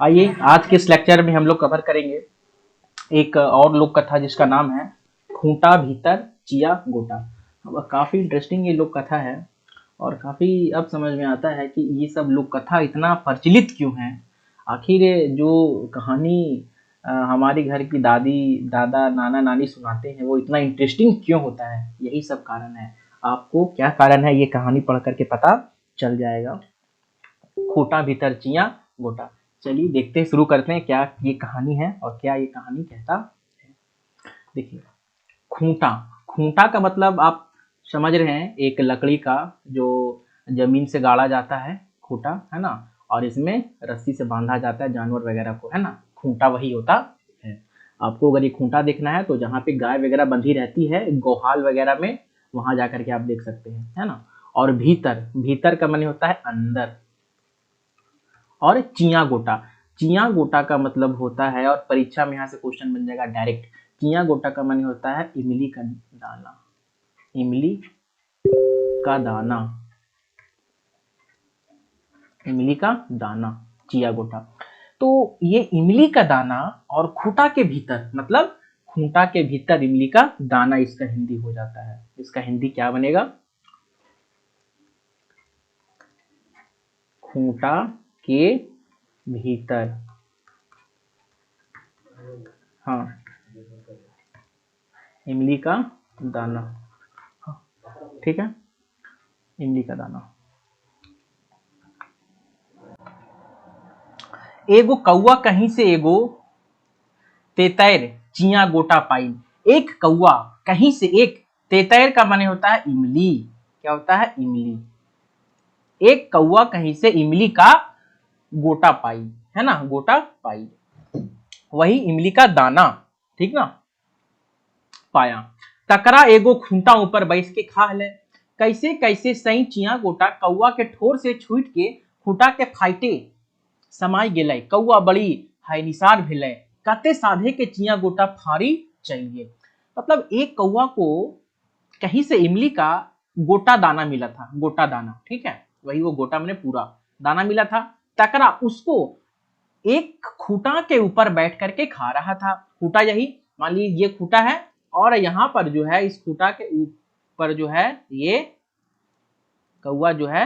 आइए आज के इस लेक्चर में हम लोग कवर करेंगे एक और लोक कथा जिसका नाम है खूंटा भीतर चिया गोटा। अब काफी इंटरेस्टिंग ये लोक कथा है और काफी अब समझ में आता है कि ये सब लोक कथा इतना प्रचलित क्यों है। आखिर ये जो कहानी हमारी घर की दादी दादा नाना नानी सुनाते हैं वो इतना इंटरेस्टिंग क्यों होता है, यही सब कारण है। आपको क्या कारण है ये कहानी पढ़ करके पता चल जाएगा। खूंटा भीतर चिया गोटा। चलिए देखते हैं, शुरू करते हैं क्या ये कहानी है और क्या ये कहानी कहता है। देखिए, खूंटा खूंटा का मतलब आप समझ रहे हैं, एक लकड़ी का जो जमीन से गाड़ा जाता है खूंटा, है ना, और इसमें रस्सी से बांधा जाता है जानवर वगैरह को, है ना। खूंटा वही होता है। आपको अगर ये खूंटा देखना है तो जहाँ पे गाय वगैरह बंधी रहती है गोहाल वगैरह में, वहां जाकर के आप देख सकते हैं, है ना। और भीतर भीतर का माने होता है अंदर। और चिया गोटा, चिया गोटा का मतलब होता है, और परीक्षा में यहाँ से क्वेश्चन बन जाएगा डायरेक्ट। चिया गोटा का माने होता है इमली का दाना। इमली का दाना, इमली का दाना, चिया गोटा। तो ये इमली का दाना और खूंटा के भीतर मतलब खूंटा के भीतर इमली का दाना, इसका हिंदी हो जाता है। इसका हिंदी क्या बनेगा? खूंटा के भीतर, हाँ, इमली का दाना, हाँ, ठीक है, इमली का दाना। एगो कौआ कहीं से एगो तेतैर चिया गोटा पाई। एक कौआ कहीं से, एक तेतैर का माने होता है इमली, क्या होता है? इमली। एक कौआ कहीं से इमली का गोटा पाई, है ना, गोटा पाई, वही इमली का दाना, ठीक ना, पाया। तकरा एगो खूंटा ऊपर बैठ के खा ले। कैसे कैसे सही चिया गोटा कौआ के ठोर से छूट के खूंटा के फाइटे समाई गेलै। कौआ बड़ी हैनिसार भेलै, कते साधे के चिया गोटा फाड़ी चाहिए। मतलब एक कौआ को कहीं से इमली का गोटा दाना मिला था, गोटा दाना, ठीक है, वही वो गोटा मैंने पूरा दाना मिला था। तकरा उसको एक खूंटा के ऊपर बैठ करके खा रहा था। खूंटा यही मान लीजिए ये खूंटा है, और यहाँ पर जो है इस खूंटा के ऊपर जो है ये कौआ जो है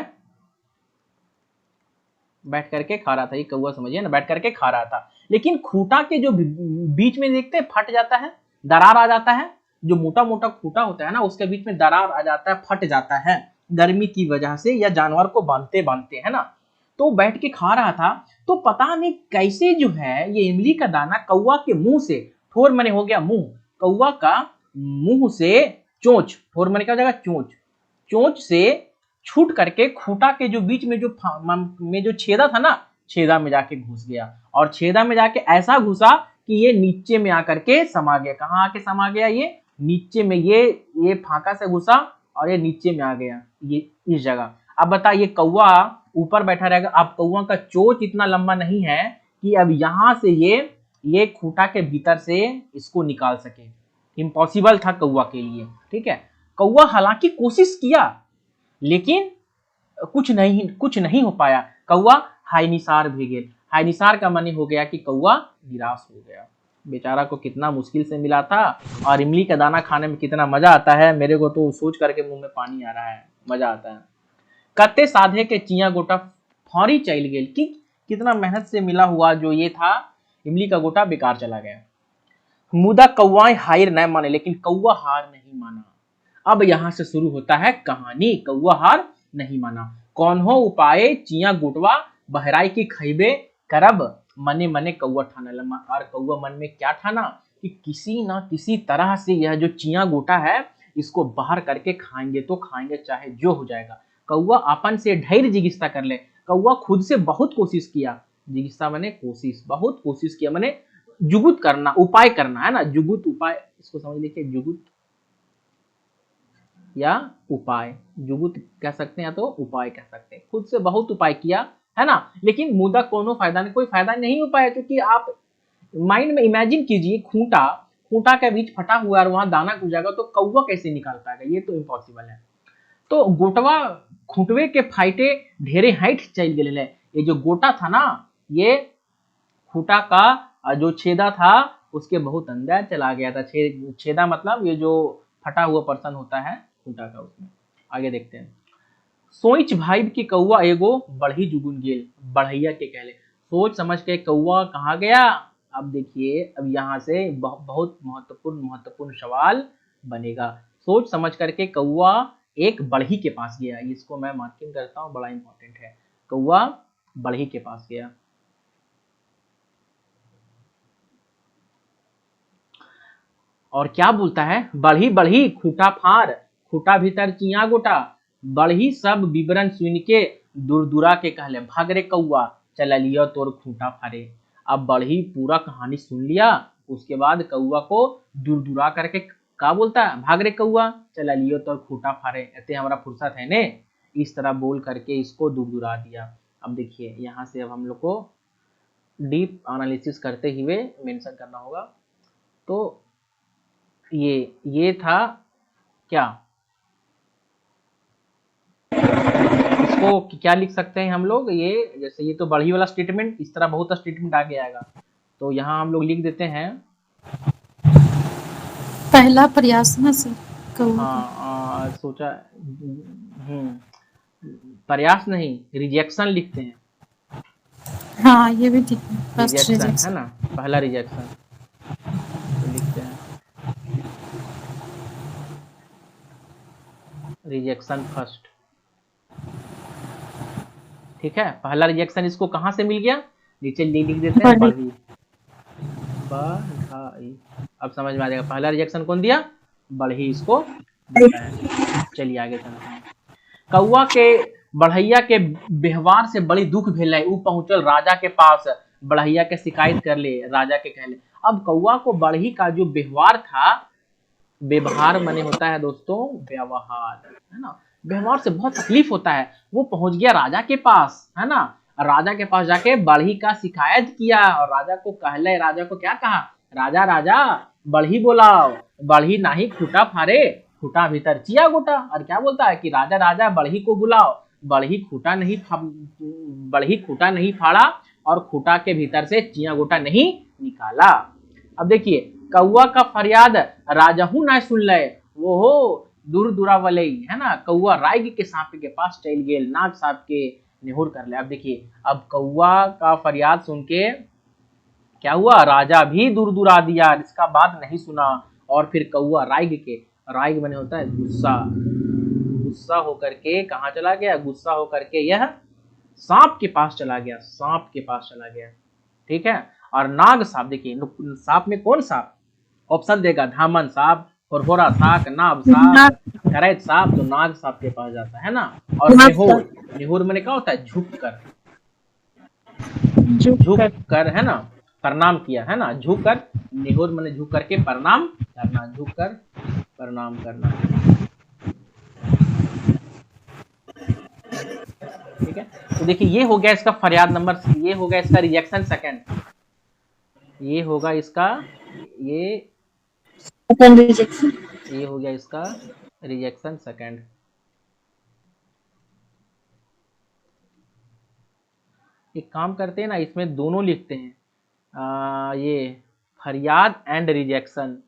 बैठ करके खा रहा था। ये कौआ समझिए ना, बैठ करके खा रहा था। लेकिन खूंटा के जो बीच में देखते हैं फट जाता है, दरार आ जाता है। जो मोटा मोटा खूंटा होता है ना, उसके बीच में दरार आ जाता है, फट जाता है गर्मी की वजह से या जानवर को बांधते बांधते, है ना। तो बैठ के खा रहा था, तो पता नहीं कैसे जो है ये इमली का दाना कौआ के मुंह से, ठोर मने हो गया मुंह, कौआ का मुंह से चोंच, ठोर मने क्या हो जाएगा? चोंच, चोंच से छूट करके खूंटा के जो बीच में जो छेदा था ना, छेदा में जाके घुस गया। और छेदा में जाके ऐसा घुसा कि ये नीचे में आकर के समा गया। कहाँ आके समा गया? ये नीचे में, ये फांका से घुसा और ये नीचे में आ गया, ये इस जगह। अब बताइए, कौआ ऊपर बैठा रहेगा। अब कौआ का चोंच इतना लंबा नहीं है कि अब यहां से ये खूंटा के भीतर से इसको निकाल सके। इम्पॉसिबल था कौआ के लिए, ठीक है। कौआ हालांकि कोशिश किया, लेकिन कुछ नहीं हो पाया। कौआ हाइनिसार भी गेल। हाइनिसार का माने हो गया कि कौआ निराश हो गया। बेचारा को कितना मुश्किल से मिला था, और इमली का दाना खाने में कितना मजा आता है, मेरे को तो सोच करके मुंह में पानी आ रहा है, मजा आता है। कत्ते साधे के चिया गोटा फौरी चल गेल, कि कितना मेहनत से मिला हुआ जो ये था इमली का गोटा बेकार चला गया। मुदा कौआ हार न माने, लेकिन कौआ हार नहीं माना। अब यहां से शुरू होता है कहानी। कौआ हार नहीं माना। कौन हो उपाय चिया गोटवा बहराई की खैबे करब, मने मने कौआ ठाना लम्मा। और कौआ मन में क्या ठाना कि किसी ना किसी तरह से यह जो चिया गोटा है इसको बाहर करके खाएंगे, तो खाएंगे चाहे जो हो जाएगा। कौआ अपन से ढेर जिगिस्ता कर ले। कौआ खुद से बहुत कोशिश किया। जिगिस्ता मने कोशिश, बहुत कोशिश किया मने जुगुत करना, उपाय करना, है ना, जुगुत उपाय, इसको समझ लीजिए, जुगुत या उपाय, जुगुत कह सकते हैं या तो उपाय कह सकते हैं। खुद से बहुत उपाय किया, है ना, लेकिन मुदा कोनो फायदा नहीं, कोई फायदा नहीं हो पाया। क्योंकि आप माइंड में इमेजिन कीजिए, खूंटा खूंटा के बीच फटा हुआ और वहां दाना घुस जाएगा, तो कौवा कैसे निकाल पाएगा? ये तो इम्पॉसिबल है। तो गोटवा खूंटवे के फाइटे ढेरे हाइट चल गए। ये जो गोटा था ना, ये खूंटा का जो छेदा था उसके बहुत अंदर चला गया था। छेदा मतलब ये जो फटा हुआ पर्सन होता है खूंटा का, उसमें। आगे देखते हैं। सोच भाई की कौआ एगो बढ़ी जुगुन गेल, बढ़ैया के कहले। सोच समझ के कौआ कहाँ गया? अब देखिए, अब यहाँ से बहुत महत्वपूर्ण सवाल बनेगा। सोच समझ करके कौआ एक बढ़ई के पास गया। इसको मैं मार्किंग करता हूँ, बड़ा इंपॉर्टेंट है। कौआ बढ़ई के पास गया और क्या बोलता है? बढ़ी बढ़ी खूंटा फार, खूंटा भीतर चिया गोटा, बढ़ी सब विवरण सुन के दूर के कहले, भाग रे कौआ चला लियो तोर खूंटा फारे। अब बढ़ी पूरा कहानी सुन लिया, उसके बाद कौआ को दूर करके का बोलता है? भाग रे कौआ चला लियो तोर खूंटा फारे, एते हमारा फुर्सत है ने। इस तरह बोल करके इसको दूर दिया। अब देखिए यहाँ से अब हम लोग को डीप एनालिसिस करते हुए मेंशन करना होगा। तो ये था क्या, इसको क्या लिख सकते हैं हम लोग? ये जैसे ये तो बढ़ी वाला स्टेटमेंट, इस तरह बहुत स्टेटमेंट आगे आएगा। तो यहाँ हम लोग लिख देते हैं पहला प्रयास ना सर, हाँ सोचा प्रयास नहीं, रिजेक्शन लिखते हैं। हाँ ये भी ठीक है, फर्स्ट रिजेक्शन है रिजेक्शन। ना, पहला रिजेक्शन तो लिखते हैं रिजेक्शन फर्स्ट। ठीक है, पहला रिजेक्शन इसको कहां से मिल गया? नीचे लिख देते हैं बढ़ी। बढ़ी, बढ़ाई। अब समझ में आ जाएगा पहला रिजेक्शन कौन दिया? बढ़ी इसको देता है। चलिए आगे चलते हैं। कौआ के बढ़ैया के व्यवहार से बड़ी दुख भेल है, ऊ पहुंचल राजा के पास, बढ़ैया के शिकायत कर ले, राजा के कहले। अब कौआ को बढ़ी का जो व्यवहार था, व्यवहार माने होता है दोस्तों व्यवहार, है ना। व्यवहार से बहुत तकलीफ होता है। वो पहुंच गया राजा के पास, है ना। राजा के पास जाके बढ़ी का शिकायत किया और राजा को कहले, राजा को क्या कहा? राजा राजा बढ़ी बोलाओ, बढ़ी नाही खूंटा फारे, खूंटा भीतर चिया गोटा। और क्या बोलता है कि राजा राजा बढ़ी को बुलाओ, बढ़ी खूंटा नहीं बढ़ी खूंटा नहीं फाड़ा और खूंटा के भीतर से चिया गोटा नहीं निकाला। अब देखिए, कौआ का फरियाद राजहू ना सुन ले, वो हो दूर दुरावलई, है ना। कौआ राय के सांप के पास चल गेल, नाग सांप के निहुर कर ले। अब देखिए, अब कौआ का फरियाद सुन के क्या हुआ? राजा भी दूर दुरा दिया, इसका बात नहीं सुना। और फिर कौआ राय बने होता है गुस्सा, गुस्सा होकर के कहाँ चला गया? गुस्सा होकर के यह सांप के पास चला गया, सांप के पास चला गया। ठीक है। और नाग सांप, देखिए सांप में कौन सांप? ऑप्शन देगा, धामन सांप, खुरखुरा सांप, नाभ सांप, करैत सांप। तो नाग सांप के पास जाता है ना। और निहुर, निहुर मैंने क्या होता है? झुक कर, झुक कर, है ना, प्रणाम किया, है ना। झुक कर, निहुर मैंने झुक करके प्रणाम करना, झुक कर प्रणाम करना। ठीक है। तो देखिए ये हो गया इसका फरियाद नंबर, ये हो गया इसका रिजेक्शन सेकंड, ये होगा इसका ये ये हो गया इसका रिजेक्शन सेकंड। एक काम करते हैं ना, इसमें दोनों लिखते हैं, ये फरियाद एंड रिजेक्शन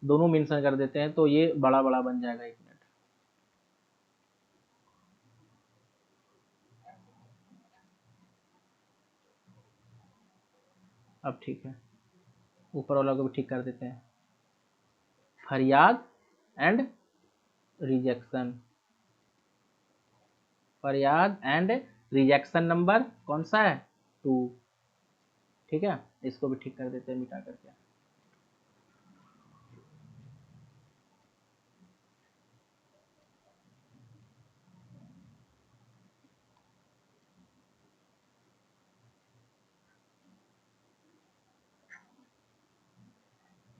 दोनों मेंशन कर देते हैं, तो ये बड़ा बड़ा बन जाएगा। एक मिनट, अब ठीक है, ऊपर वाला को भी ठीक कर देते हैं। फरियाद एंड रिजेक्शन, फरियाद एंड रिजेक्शन नंबर कौन सा है? 2। ठीक है, इसको भी ठीक कर देते हैं मिटा करके।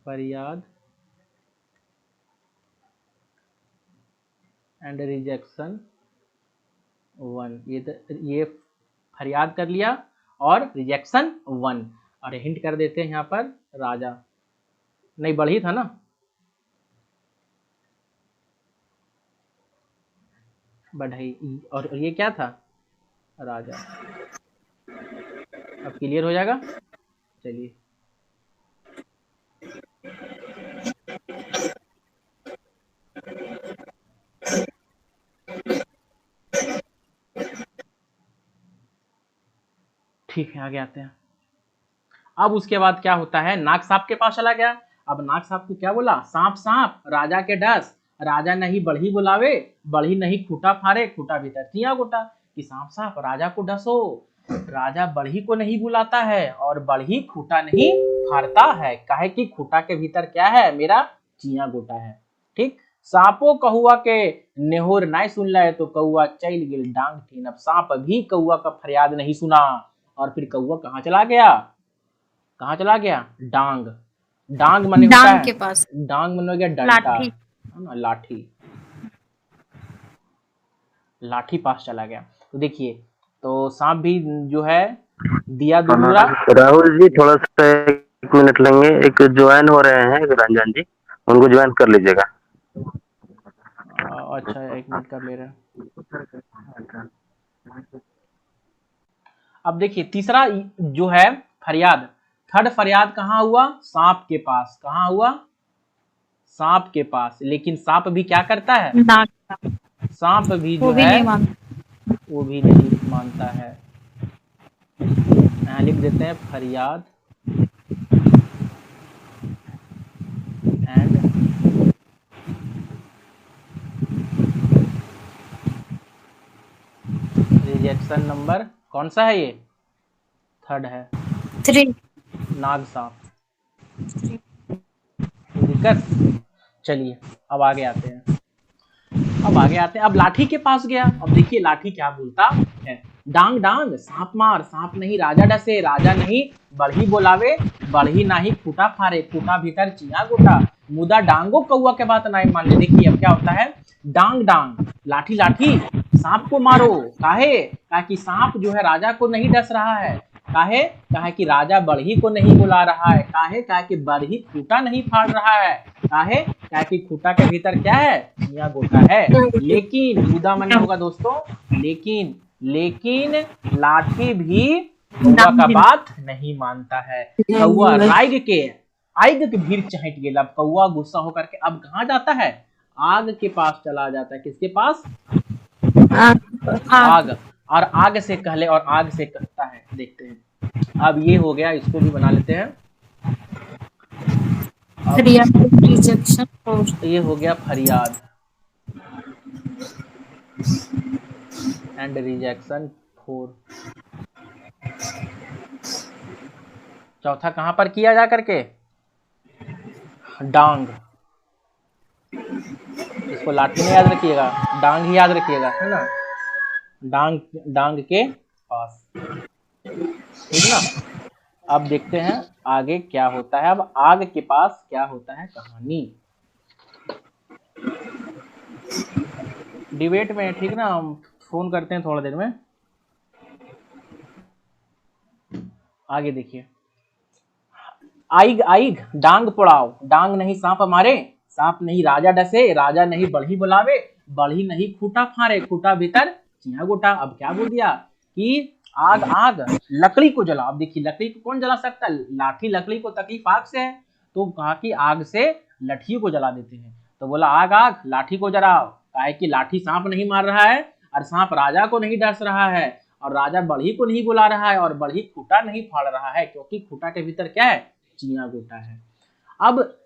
फरियाद एंड रिजेक्शन 1, ये फरियाद कर लिया और रिजेक्शन 1। और हिंट कर देते हैं यहाँ पर राजा, नहीं बढ़ी था ना, बढ़ई, और ये क्या था? राजा। अब क्लियर हो जाएगा। चलिए ठीक है, आगे आते हैं। अब उसके बाद क्या होता है, नाग साहब के पास चला गया। अब नाग साहब को क्या बोला, सांप सांप राजा के डस, राजा नहीं बढ़ी बुलावे, बढ़ी नहीं खूटा फाड़े, खूटा भीतर चिया गोटा। कि सांप सांप राजा को डसो, राजा बढ़ी को नहीं बुलाता है और बढ़ी खूटा नहीं फाड़ता है, काहे कि खूटा के भीतर क्या है, मेरा चिया गोटा है। ठीक, सांपो कहुआ के नेहोर नहीं सुन ले तो कौआ चल गिल डांग थीन। अब सांप भी कौआ का फरियाद नहीं सुना और फिर कौआ कहाँ चला गया, कहाँ चला गया, डांग। डांग मने होता डांग है, के पास डांग मने हो गया डंडा, लाठी। है ना, लाठी, लाठी पास चला गया। तो देखिए, तो सांप भी जो है दिया दुलूरा। राहुल जी थोड़ा सा 1 मिनट लेंगे, एक ज्वाइन हो रहे हैं, एक रंजन जी, उनको ज्वाइन कर लीजिएगा। अच्छा 1 मिनट कर ले रहे हैं। अब देखिए तीसरा जो है फरियाद, थर्ड फरियाद कहाँ हुआ, सांप के पास। कहाँ हुआ, सांप के पास। लेकिन सांप भी क्या करता है, नाग का सांप भी वो जो भी है नहीं मानता। वो भी नहीं मानता है। यहाँ लिख देते हैं फरियाद एंड रिजेक्शन नंबर कौन सा है, ये थर्ड है, 3 नाग सांप। दिक्कत, चलिए अब आगे आते हैं। अब आगे आते हैं, अब लाठी के पास गया। अब देखिए लाठी क्या बोलता है, डांग डांग सांप मार, सांप नहीं राजा डसे, राजा नहीं बढ़ी बोलावे, बढ़ी नाही खूटा फाड़े, खूटा भीतर चिया गोटा, मुदा डांगो कौआ के बात नहीं मान ले। देखिए अब क्या होता है, डांग डांग लाठी लाठी सांप को मारो, काहे, ताकि सांप जो है राजा को नहीं डस रहा है, काहे, काहे कि राजा बढ़ी को नहीं बुला रहा है, काहे, काहे कि बढ़ी खूटा नहीं फाड़ रहा है, काहे, काहे कि खूटा के भीतर क्या है, चिया गोटा है। लेकिन मुदा मन होगा दोस्तों, लेकिन लेकिन लाठी भी कौआ का बात नहीं मानता है। कौआ राग के आग के भीड़ चहट गेल। अब कौआ गुस्सा होकर के अब कहाँ जाता है, आग के पास चला जाता है। किसके पास, आग। और आग से कहले और आग से कहता है। देखते हैं, अब ये हो गया, इसको भी बना लेते हैं। रिजेक्शन और ये हो गया फरियाद एंड रिजेक्शन 4। चौथा कहां पर किया जा करके, डांग। इसको लाठी नहीं याद रखिएगा, डांग ही याद रखिएगा, है ना, डांग, डांग के पास, ठीक ना। अब देखते हैं आगे क्या होता है। अब आग के पास क्या होता है कहानी, डिबेट में, ठीक ना, हम फोन करते हैं थोड़ा देर में। आगे देखिए, आइग आइग डांग पड़ाओ, डांग नहीं सांप मारे, सांप नहीं राजा डसे, राजा नहीं बढ़ी बुलावे, बढ़ी नहीं खूटा फाड़े, खूटा भीतर चिया गोटा। अब क्या बोल दिया कि आग आग लकड़ी को जला। अब देखिए लकड़ी को कौन जला सकता है, लाठी लकड़ी को तकलीफ आग से है, तो कहा कि आग से लठी को जला देते हैं। तो बोला आग आग लाठी को जलाओ, काहे कि लाठी सांप नहीं मार रहा है और सांप राजा को नहीं डस रहा है और राजा बढ़ी को नहीं बुला रहा है और बढ़ी खूटा नहीं फाड़ रहा है, क्योंकि खूटा के भीतर क्या है, चिया गोटा है। अब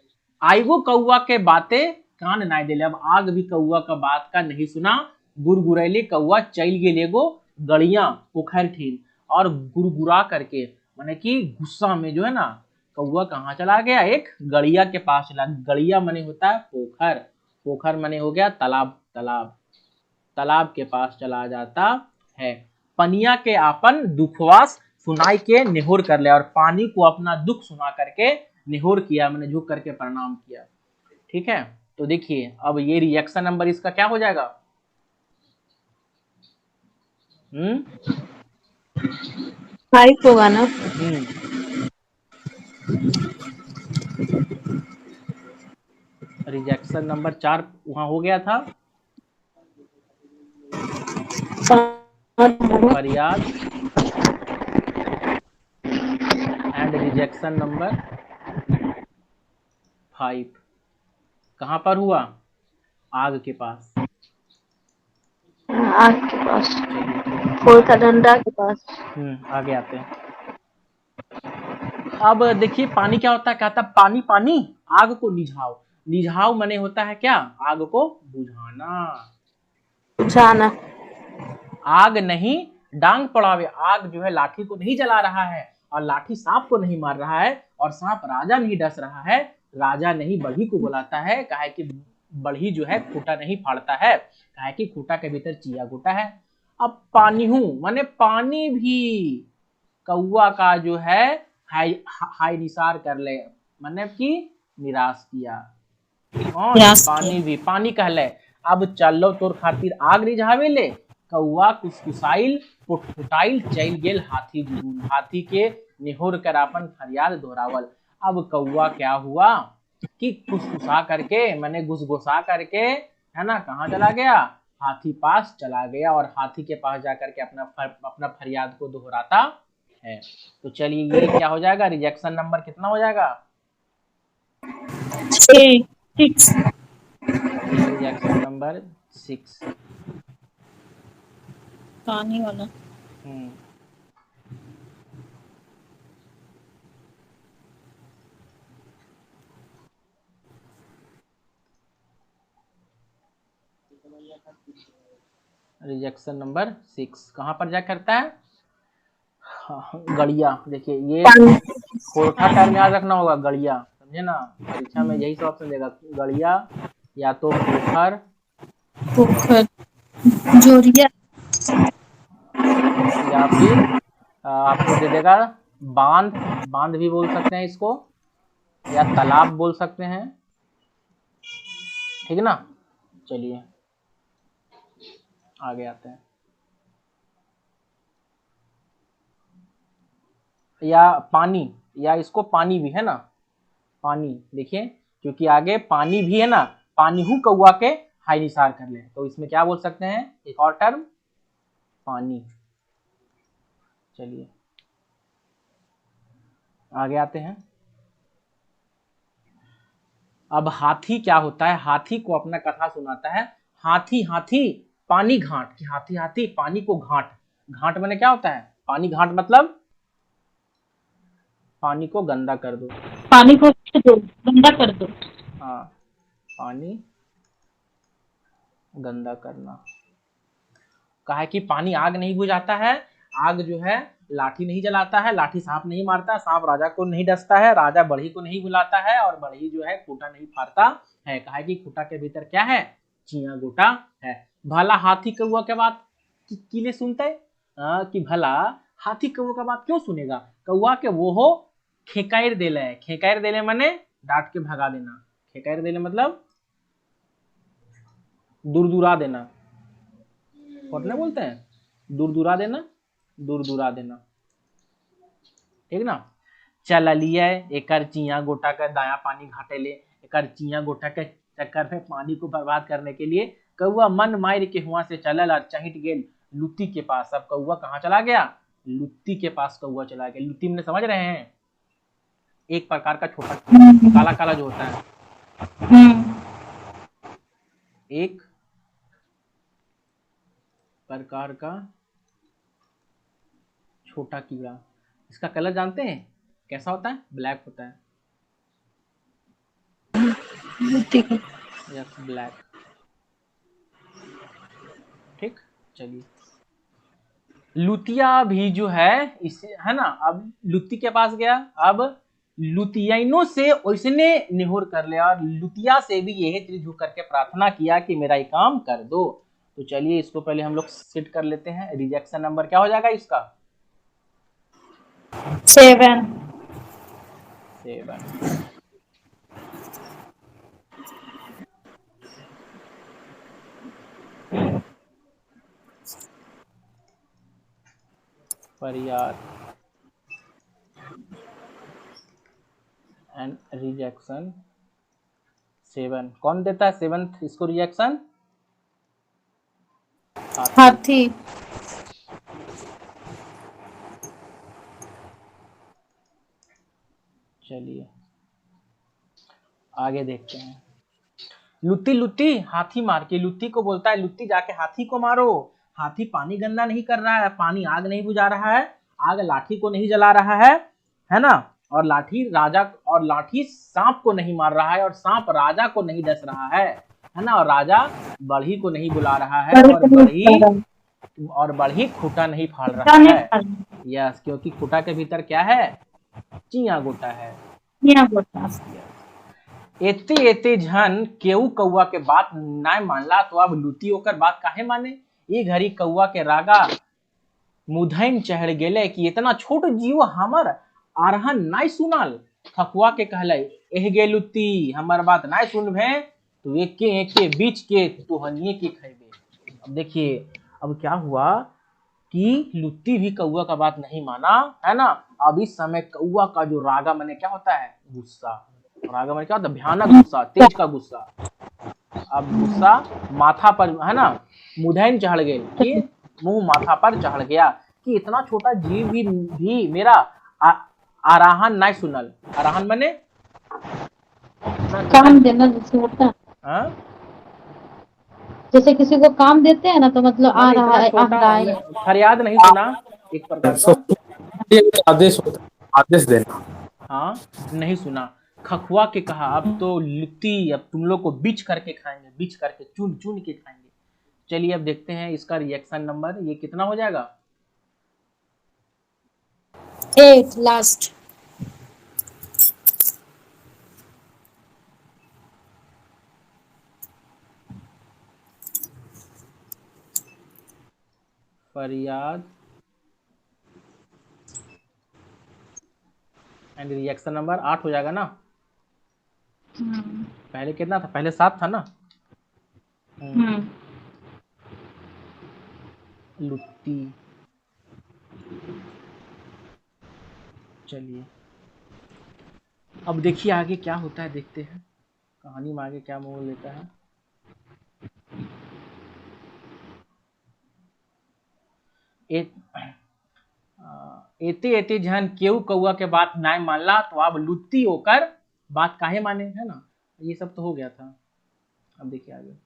आइगो कौआ के बातें कान नाय देले। अब आग भी कौआ का बात का नहीं सुना, गुरगुरैले कौआ चल गेले गो गड़िया पोखर ठीन। और गुरगुरा करके माने कि गुस्सा में जो है ना, कौआ कहाँ चला गया, एक गड़िया के पास चला। गड़िया माने होता है पोखर, पोखर माने हो गया तालाब, तालाब, तालाब के पास चला जाता है। पनिया के आपन दुखवास सुनाई के निहोर कर ले, और पानी को अपना दुख सुना करके निहोर किया, मैंने झुक करके प्रणाम किया। ठीक है, तो देखिए अब ये रिएक्शन नंबर इसका क्या हो जाएगा, 5 होगा ना। रिजेक्शन नंबर 4 वहां हो गया था, फरियाद एंड रिजेक्शन नंबर 5 कहाँ पर हुआ? आग के पास। आग के पास, चलिए कोल का डंडा के पास। आगे आते हैं। अब देखिए पानी क्या होता है, कहता है पानी पानी आग को निझाओ। निझाओ माने होता है क्या? आग को बुझाना। जाना। आग नहीं डांग पड़ावे, आग जो है लाठी को नहीं जला रहा है, और लाठी सांप को नहीं मार रहा है, और सांप राजा नहीं डस रहा है। राजा नहीं बढ़ी को बुलाता है, काहे कि बढ़ी जो है खूंटा नहीं फाड़ता है, काहे कि खूंटा के भीतर चिया गोटा है। अब पानी हूं माने पानी भी कौआ का जो है हाय निसार कर ले, मतलब कि निराश किया। कौन? पानी भी। पानी कहले अब चलो तोर खातिर आग रिझावे ले। कौआ कुसकुसाइल फुटफुटाइल चल गेल हाथी जुगुन, हाथी के निहोर कर अपन फरियाद दोहरावल। अब कौआ क्या हुआ कि कुसकुसा करके मैंने गुसगुसा करके है ना कहाँ चला गया? हाथी पास चला गया, और हाथी के पास जाकर के अपना फरियाद को दोहराता है। तो चलिए ये क्या हो जाएगा? रिजेक्शन नंबर कितना हो जाएगा? 6 रिजेक्शन नंबर 6। पानी वाला। रिजेक्शन नंबर 6 कहाँ पर जा करता है? हाँ, गड़िया। देखिए ये कोठा टाइम याद रखना होगा, गड़िया, समझे ना? परीक्षा में यही सब ऑप्शन देगा, गड़िया या तो पोखर, पोखर, जोरिया, या फिर आपको दे देगा बांध। बांध भी बोल सकते हैं इसको, या तालाब बोल सकते हैं, ठीक है ना? चलिए आगे आते हैं। या पानी, या इसको पानी भी है ना, पानी। देखिए क्योंकि आगे पानी भी है ना, पानी हूँ कौआ के हाय निसार कर ले, तो इसमें क्या बोल सकते हैं? एक और टर्म पानी। चलिए आगे आते हैं। अब हाथी क्या होता है? हाथी को अपना कथा सुनाता है। हाथी हाथी पानी घाट, कि हाथी हाथी पानी को घाट। घाट माने क्या होता है? पानी घाट मतलब पानी को गंदा कर दो। पानी को गंदा कर दो। हाँ, पानी गंदा करना। कहा है कि पानी आग नहीं बुझाता है, आग जो है लाठी नहीं जलाता है, लाठी सांप नहीं मारता, सांप राजा को नहीं डसता है, राजा बढ़ी को नहीं बुलाता है, और बढ़ी जो है खूंटा नहीं फाड़ता है। कहा है कि खूंटा के भीतर क्या है? चिया गोटा है। भला हाथी कौआ के बात किले सुनते कि भला हाथी कौआ का बात क्यों सुनेगा? कौआ के वो हो खेकायर देले है। खेकायर देले माने डांट के भगा देना। खेकायर देले मतलब दूर देना, फटने बोलते हैं, दूर देना, दूर देना, ठीक ना? चल लिए एकर चिया गोटा का दाया पानी घाटे ले। एकर चिया गोटा के चक्कर में पानी को बर्बाद करने के लिए कौआ मन मार के हुआ से चलल और चहिट गेल लुत्ती के पास। अब कौआ कहाँ चला गया? लुत्ती के पास कौआ चला गया। लुत्ती मैंने समझ रहे हैं? एक प्रकार का छोटा काला काला जो होता है, एक प्रकार का छोटा कीड़ा। इसका कलर जानते हैं कैसा होता है? ब्लैक होता है। Yes, black. ठीक, चलिए लुतिया भी जो है इसे है ना, अब लुत्ती के पास गया। अब लुतियाइनों से उसने निहुर कर लिया, और लुतिया से भी यही चीज झुक करके प्रार्थना किया कि मेरा ये काम कर दो। तो चलिए इसको पहले हम लोग सेट कर लेते हैं। रिजेक्शन नंबर क्या हो जाएगा इसका? 7। फरियाद एंड रिजेक्शन 7। कौन देता है 7th इसको रिजेक्शन? हाथी। चलिए आगे देखते हैं। लुत्ती लुत्ती हाथी मार के, लुत्ती को बोलता है लुत्ती जाके हाथी को मारो। हाथी पानी गंदा नहीं कर रहा है, पानी आग नहीं बुझा रहा है, आग लाठी को नहीं जला रहा है ना, और लाठी सांप को नहीं मार रहा है, और सांप राजा को नहीं डस रहा है ना, और राजा बढ़ी को नहीं बुला रहा है, और बढ़ी खूंटा नहीं फाड़ रहा है। यस, क्योंकि खूंटा के भीतर क्या है? चिया गोटा है। एते एते झन केहू कौआ के बात नाय मानला, तो अब लुती ओकर बात काहे माने। ए घड़ी कौआ के रागा मुधैन चढ़ गेले कि इतना छोट जीव हमर आरहन नाय सुनाल। खकुआ के कहले एह गे लुत्ती हमर बात नाय सुनबे, तो एके बीच के तोहनिए के खैबे। अब देखिए अब क्या हुआ कि लुत्ती भी कौआ का बात नहीं माना, है ना। अब इस समय कौआ का जो रागा माने क्या होता है? गुस्सा। रागा माने क्या होता है? भयानक गुस्सा, तेज का गुस्सा। अब गुस्सा माथा पर, है ना, मुधैन चढ़ गए कि मुंह माथा पर चढ़ गया कि इतना छोटा जीव भी मेरा आराहन नहीं सुनल। आराहन माने काम देना जैसे होता है, हाँ? जैसे किसी को काम देते हैं ना, तो मतलब आ रहा है, फरियाद नहीं सुना एक प्रकार का आदेश होता है, आदेश देना। हाँ, नहीं सुना। खकुआ के कहा अब तो लुत्ती अब तुम लोग को बीच करके खाएंगे, बीच करके चुन चुन के खाएंगे। चलिए अब देखते हैं इसका रिएक्शन नंबर, ये कितना हो जाएगा? 8 लास्ट। फरियाद एंड रिएक्शन नंबर 8 हो जाएगा ना। पहले कितना था? पहले 7 था ना। लुत्ती। चलिए अब देखिए आगे क्या होता है, देखते हैं कहानी में आगे क्या मोड़ लेता है। एते एते झन केहू कौआ के बात नाय मानला, तो अब लुत्ती ओकर बात काहे माने, है ना। ये सब तो हो गया था। अब देखिए आगे।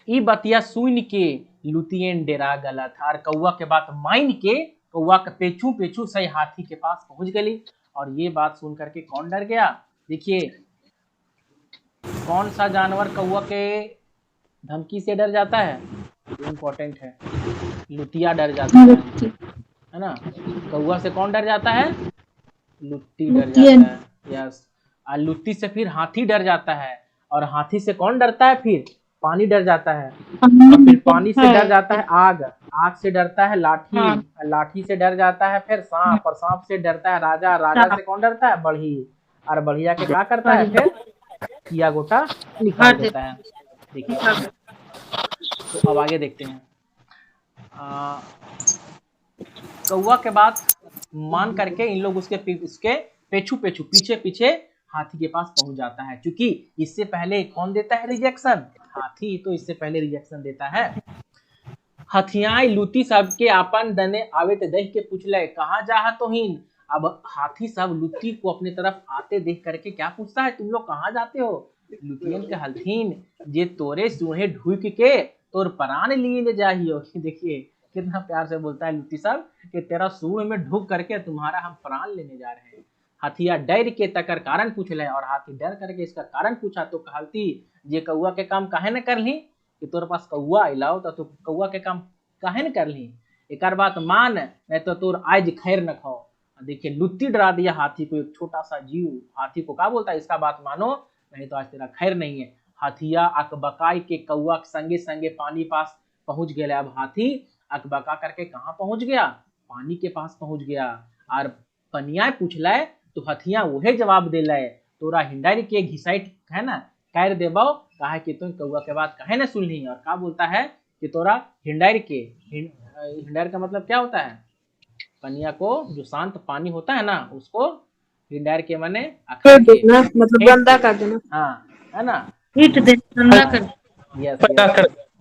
ई बतिया सुन के लुतियन डेरा गला था, और कौआ के बात मान के कौआ के पेछू पेछू सही हाथी के पास पहुंच गई। और ये बात सुन करके कौन डर गया? देखिए कौन सा जानवर कौआ के धमकी से डर जाता है? इम्पोर्टेंट है। लुतिया डर जाता है ना। कौआ से कौन डर जाता है? लुत्ती डर जाता है। यस, और लुत्ती से फिर हाथी डर जाता है, और हाथी से कौन डरता है? फिर पानी डर जाता है, और फिर पानी से डर जाता है आग, आग से डरता है लाठी, लाठी से डर जाता है फिर सांप, और सांप से डरता है राजा, राजा से कौन डरता है? बढ़ी, और बढ़िया के क्या करता है? फिर किया गोटा निकाल देता है। देखिए तो अब आगे देखते हैं। कौआ के बात मान करके इन लोग उसके पेछू पेछू पीछे पीछे हाथी के पास पहुंच जाता है, क्योंकि इससे पहले कौन देता है रिजेक्शन? हाथी तो इससे पहले रिजेक्शन देता है। हथियाई लुती सब के आपन दने आवे ते देख के पूछले कहाँ जा तो हीन। अब हाथी सब लुती को अपने तरफ आते देख करके क्या पूछता है? तुम लोग कहाँ जाते हो? लुतियन के हलथीन जे तोरे सूहे ढूक के तोर प्राण लिए ले जाइयो। देखिए कितना प्यार से बोलता है लुती साहब कि तेरा सूढ़ में ढूक करके तुम्हारा हम प्राण लेने जा रहे हैं। हाथिया डर के तकर कारण पूछ ले, और हाथी डर करके इसका कारण पूछा तो कहलती जे कौआ के काम काहे न कर ली, कि तोर पास कौआ अलाओ तो तू कौआ के काम काहे न कर ली, एक बात मान नहीं तो तोर आज खैर न खाओ। देखिए लुत्ती डरा दिया हाथी को, एक छोटा सा जीव हाथी को क्या बोलता है? इसका बात मानो नहीं तो आज तेरा खैर नहीं है। हाथिया अकबकाई के कौआ संगे संगे पानी पास पहुंच गया। अब हाथी अकबका करके कहाँ पहुंच गया? पानी के पास पहुंच गया, और पनिया पूछ ले तो हथिया वहे जवाब दे ले, तोरा हिंडारी के घिसाइट है ना कर देबो, कहा कि तुम कौआ के बात कहे न सुन ली। और क्या बोलता है कि तोरा हिंडारी के, हिंडारी का मतलब क्या होता है? पनिया को जो शांत पानी होता है ना उसको हिंडारी के माने मतलब गंदा कर देना। हाँ है ना, हिट दे, गंदा कर। यस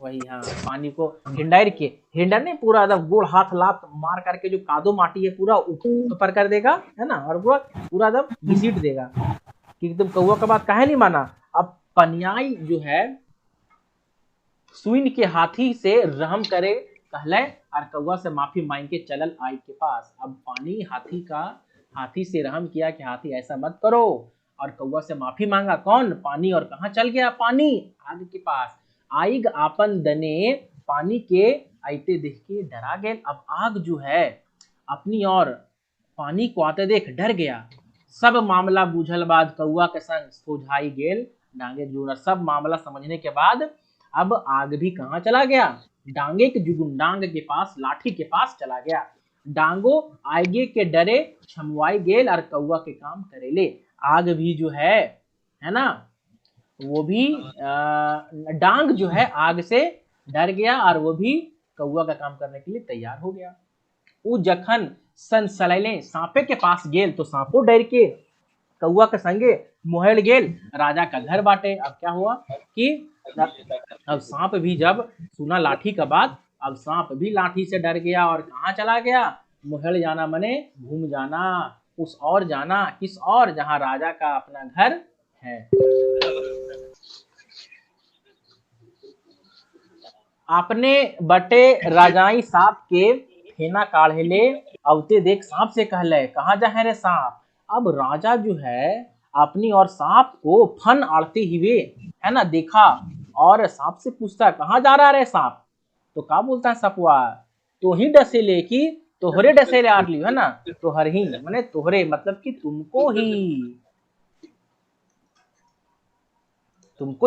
वही हाँ, पानी को हिंडार के, हिंडर ने पूरा एकदम गोल हाथ लात मार करके जो कादो माटी है पूरा ऊपर कर देगा, है ना, और पूरा पूरा एकदम घसीट देगा कि तुम कौआ का बात काहे नहीं माना। अब पनियाई जो है सुइन के हाथी से रहम करे कहले और कौआ से माफी मांग के चलल आई के पास। अब पानी हाथी से रहम किया कि हाथी ऐसा मत करो, और कौआ से माफी मांगा कौन, पानी, और कहाँ चल गया पानी, आग के पास। आइग आपन दने पानी के आते देख के डरा गए। अब आग जो है अपनी और पानी को आते देख डर गया। सब मामला बूझल बाद कौआ के संग सोझाई गेल डांगे जुगनर। सब मामला समझने के बाद अब आग भी कहाँ चला गया, डांगे के जुगुन डांग के पास, लाठी के पास चला गया। डांगो आगे के डरे छमुआई गेल और कौआ के काम करेले। आग भी जो है ना, वो भी डांग जो है आग से डर गया और वो भी कौआ का काम करने के लिए तैयार हो गया। वो जखन सनसलैले सांपे के पास गेल तो सांपो डर के कौआ के संगे मोहल गेल राजा का घर बाटे। अब क्या हुआ कि अब सांप भी जब सुना लाठी का बात, अब सांप भी लाठी से डर गया और कहाँ चला गया, मोहल जाना मने घूम जाना, उस और जाना, किस और, जहां राजा का अपना घर है। आपने बटे राजाई सांप के फेना काढ़े ले अवते देख सांप से कहले कहाँ जा है रे सांप। अब राजा जो है अपनी और सांप को फन आड़ते हुए है ना देखा और सांप से पूछता कहाँ जा रहा है सांप। तो क्या बोलता है सपुआ, तो ही डसे ले कि तोहरे डसेरे आर लियो, है ना, तोहर ही माने तोहरे मतलब कि तुमको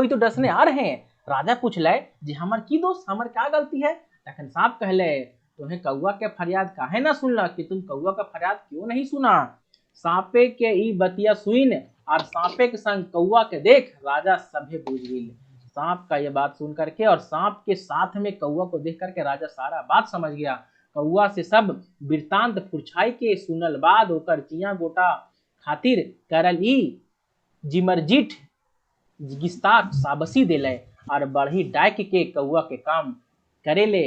ही तो डसने आ रहे हैं। राजा पूछ ले जी हमर की दोस्त, हमर क्या गलती है। तखन सांप कहले तुम्हें कौआ के फरियाद काहे ना सुनला, कि तुम कौआ का फरियाद क्यों नहीं सुना। सांपे के ई बतिया सुइन और सांपे के संग कौआ के देख राजा सभे बुझ गेल। सांप का ये बात सुन करके और सांप के साथ में कौआ को देख करके राजा सारा बात समझ गया। कौआ से सब वृत्तांत पुरछाई के सुनल बाद ओकर चिया गोटा खातिर करल ई जिमरजीठ जिगिस्ता साबसी देले और बढ़ी डाक के कौआ के काम करेले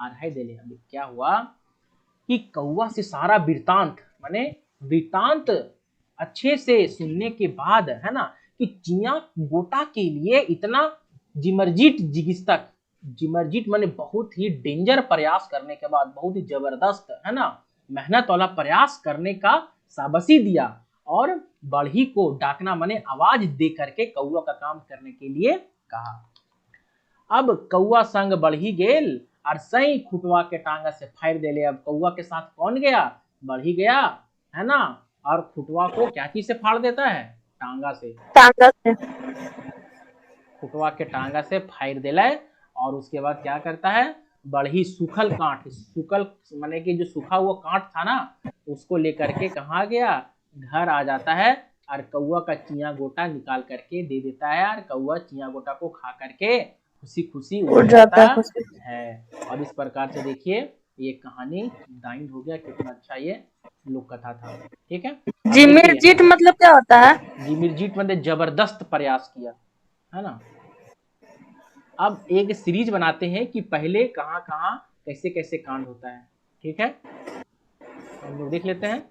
और है देले। अब क्या हुआ कि कौआ से सारा वृत्तांत माने वृत्तांत अच्छे से सुनने के बाद है ना कि चिया गोटा के लिए इतना जिमरजीट जिगिस्तक, जिमरजीट माने बहुत ही डेंजर प्रयास करने के बाद, बहुत ही जबरदस्त है ना मेहनत वाला प्रयास करने का साबसी दिया और बढ़ी को डाकना माने आवाज दे करके कौआ का काम करने के लिए कहा। अब कौआ संग बढ़ी गेल और सही खुटवा के टांगा से फाड़ देले। अब कौआ के साथ कौन गया, बढ़ी गया है ना, और खुटवा को क्या चीज से फाड़ देता है, टांगा से, खुटवा के टांगा से फाड़ देला। और उसके बाद क्या करता है, बढ़ी सूखल कांट, सूखल माने कि जो सूखा हुआ कांट था ना उसको लेकर के कहाँ गया, घर आ जाता है और कौआ का चिया गोटा निकाल करके दे देता है और कौआ चिया गोटा को खा करके खुशी खुशी उड़ जाता है। और इस प्रकार से देखिए ये कहानी डाइंड हो गया। कितना अच्छा ये लोक कथा था। ठीक है, जिमिरजीत मतलब क्या होता है, जिमिरजीत मतलब जबरदस्त प्रयास किया है ना। अब एक सीरीज बनाते हैं कि पहले कहाँ कहाँ कैसे कैसे कांड होता है। ठीक है, हम लोग देख लेते हैं।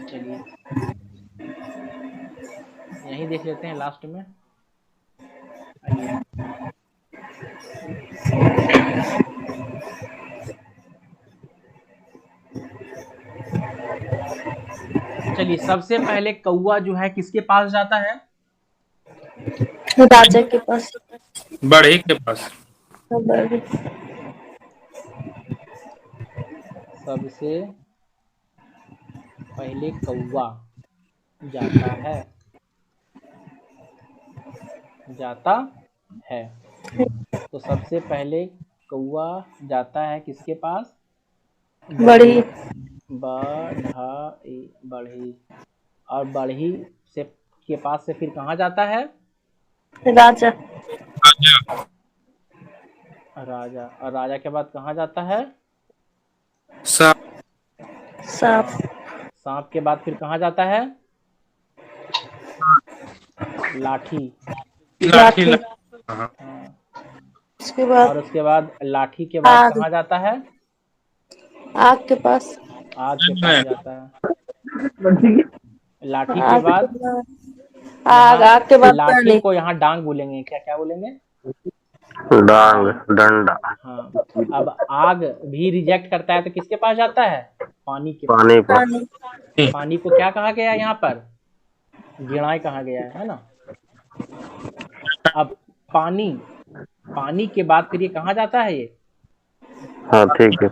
चलिए यही देख लेते हैं लास्ट में। आइए चलिए, सबसे पहले कौआ जो है किसके पास जाता है, राजा के पास, बढ़ई के पास। सबसे पहले कौआ जाता है तो सबसे पहले कौआ जाता है किसके पास, बढ़ई, बढ़ई, और बढ़ई से के पास से फिर कहाँ जाता है, राजा, राजा, और राजा के बाद कहाँ जाता है, सांप, सांप के बाद फिर कहाँ जाता है, लाठी, लाठी। हाँ। उसके बाद और उसके बाद लाठी के बाद आग। कहाँ जाता है? आग के पास। आग के पास जाता है। लाठी के आग के बाद बाद यहाँ, आग। आग के बाद लाठी पानी। को यहाँ डांग बोलेंगे, क्या क्या बोलेंगे? डांग, डंडा। हाँ। अब आग भी रिजेक्ट करता है तो किसके पास जाता है? पानी के पास। पानी पर। पानी। पानी को क्या कहा गया है यहाँ पर? गिणाय कहा गया है ना। अब पानी, पानी के बाद फिर ये कहाँ जाता है? ये हाँ ठीक है।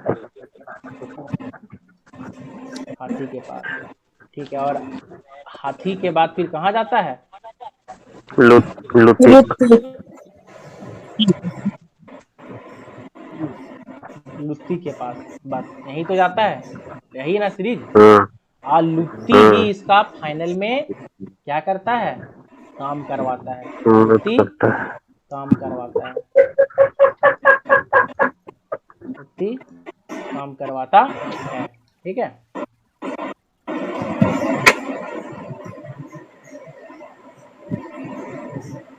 हाथी के पास। ठीक है, और हाथी के बाद फिर कहाँ जाता है? लुत्ती। लुत्ती। लुत्ती के पास। बस यही तो जाता है, यही ना सीरीज। हम्म, और लुत्ती ही इसका फाइनल में क्या करता है? काम करवाता है। लुत्ती करता है। काम करवाता है। लुत्ती काम करवाता है। ठीक है।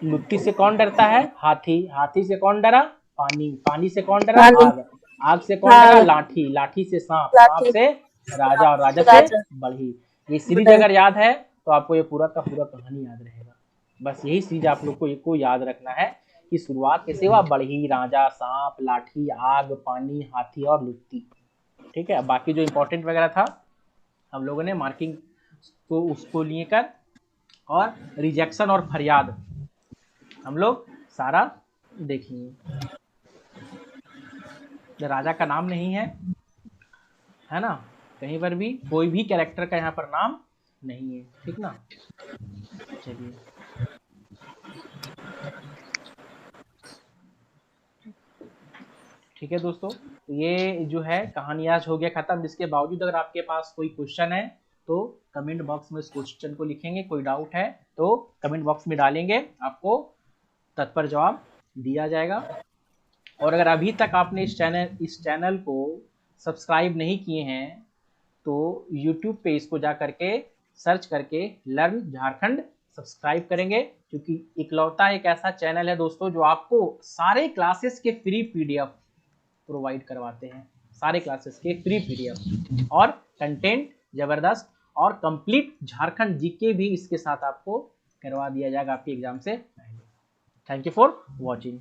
लुत्ती से कौन डरता है? हाथी। हाथी से कौन डरा? पानी। पानी से कौन डरा? पानी। आग। आग से कौन डरा? आग। लाठी। लाठी से सांप। सांप लाठी। से राजा, और राजा से राजा। बढ़ई। ये सीरीज अगर याद है तो आपको ये पूरा का पूरा कहानी याद रहेगा। बस यही सीरीज आप लोग को याद रखना है कि शुरुआत कैसे हुआ? बढ़ई, राजा, सांप, लाठी, आग, पानी, हाथी और लुत्ती। ठीक है। बाकी जो इंपॉर्टेंट वगैरह था हम लोगों ने मार्किंग को उसको लिए कर, और रिजेक्शन और फरियाद हम लोग सारा देखेंगे। राजा का नाम नहीं है ना, कहीं पर भी कोई भी कैरेक्टर का यहाँ पर नाम नहीं है। ठीक ना। चलिए, ठीक है दोस्तों, ये जो है कहानी आज हो गया खत्म। इसके बावजूद अगर आपके पास कोई क्वेश्चन है तो कमेंट बॉक्स में इस क्वेश्चन को लिखेंगे। कोई डाउट है तो कमेंट बॉक्स में डालेंगे, आपको तत्पर जवाब दिया जाएगा। और अगर अभी तक आपने इस चैनल को सब्सक्राइब नहीं किए हैं तो YouTube पे इसको जा करके सर्च करके लर्न झारखंड सब्सक्राइब करेंगे, क्योंकि इकलौता एक ऐसा चैनल है दोस्तों जो आपको सारे क्लासेस के फ्री PDF प्रोवाइड करवाते हैं। सारे क्लासेस के फ्री PDF और कंटेंट जबरदस्त और कंप्लीट झारखंड जीके भी इसके साथ आपको करवा दिया जाएगा आपके एग्जाम से पहले। Thank you for watching.